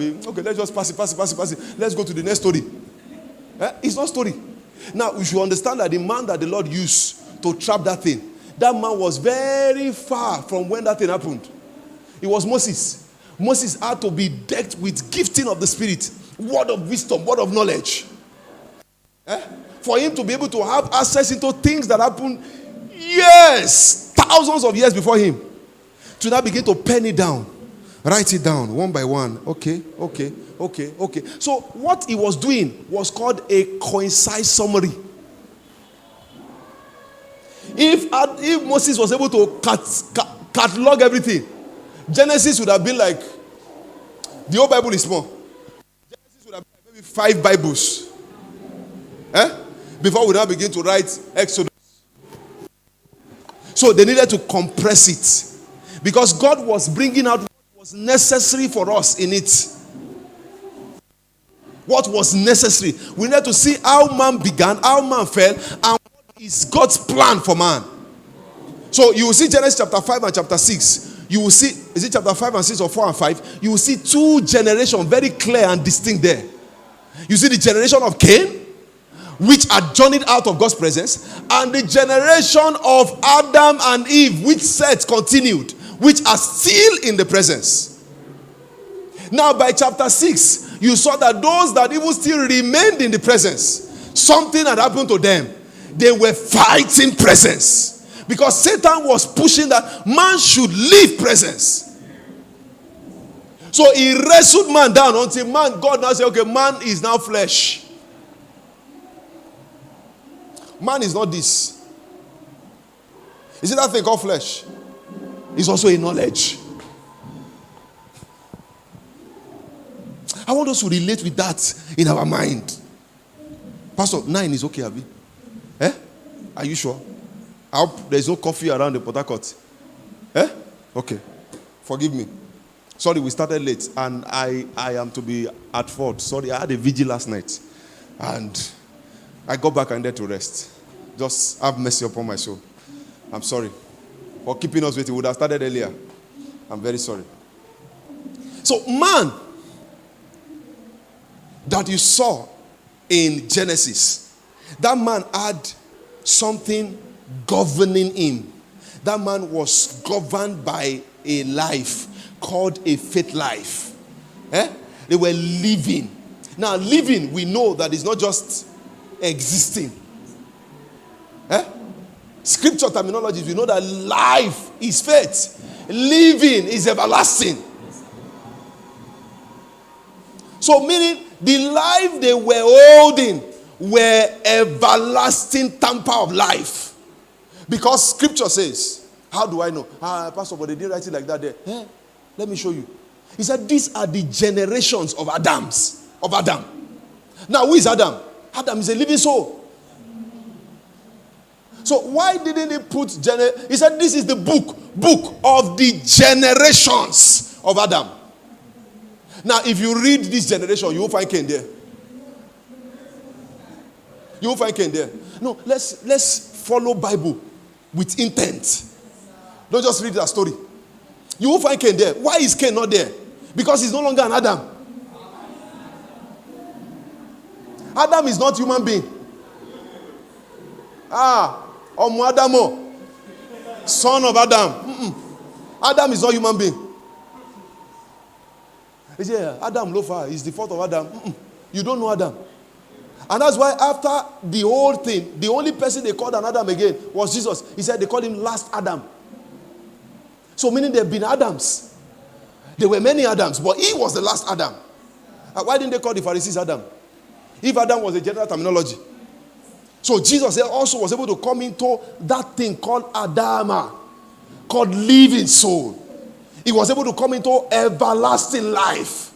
Okay, let's just pass it. Let's go to the next story. It's not story. Now, we should understand that the man that the Lord used to trap that thing, that man was very far from when that thing happened. It was Moses. Moses had to be decked with gifting of the Spirit, word of wisdom, word of knowledge. For him to be able to have access into things that happened years, thousands of years before him. To now begin to pen it down. Write it down one by one. Okay. So what he was doing was called a concise summary. If Moses was able to catalog everything, Genesis would have been like, the whole Bible is small. Genesis would have been like maybe 5 Bibles. Before we now begin to write Exodus. So they needed to compress it. Because God was bringing out what was necessary for us in it. What was necessary. We need to see how man began, how man fell, and what is God's plan for man. So you will see Genesis chapter 5 and chapter 6. You will see, is it chapter 5 and 6 or 4 and 5? You will see 2 generations very clear and distinct there. You see the generation of Cain, which had journeyed out of God's presence, and the generation of Adam and Eve, which Seth continued, which are still in the presence. Now by chapter 6, you saw that those that even still remained in the presence, something had happened to them. They were fighting presence. Because Satan was pushing that man should leave presence. So he wrestled man down until God now said, okay, man is now flesh. Man is not this. Is it that thing called flesh? It's also a knowledge. I want us to relate with that in our mind. Pastor, 9 is okay, Abi. Are you sure? I hope there's no coffee around the Port Harcourt. Okay. Forgive me. Sorry, we started late and I am to be at fault. Sorry, I had a vigil last night. And I got back and there to rest. Just have mercy upon my soul. I'm sorry for keeping us waiting. We would have started earlier. I'm very sorry. So man that you saw in Genesis, that man had something governing him. That man was governed by a life called a faith life. They were living. Now living, we know that it's not just existing. Scripture terminology, we know that life is faith. Living is everlasting. So meaning the life they were holding were everlasting tamper of life. Because scripture says, how do I know? Pastor, but they didn't write it like that there. Let me show you. He said, these are the generations of Adam. Now, who is Adam? Adam is a living soul. So why didn't he put he said this is the book of the generations of Adam. Now, if you read this generation, you will find Cain there. You will find Cain there. No, let's follow Bible with intent. Don't just read that story. You will find Cain there. Why is Cain not there? Because he's no longer an Adam. Adam is not human being. Adamo, son of Adam. Adam is not human being. He said, Adam Lofa is the fault of Adam. You don't know Adam. And that's why after the whole thing, the only person they called an Adam again was Jesus. He said they called him last Adam. So meaning there have been Adams. There were many Adams, but he was the last Adam. Why didn't they call the Pharisees Adam? If Adam was a general terminology. So Jesus also was able to come into that thing called Adama, called living soul. He was able to come into everlasting life.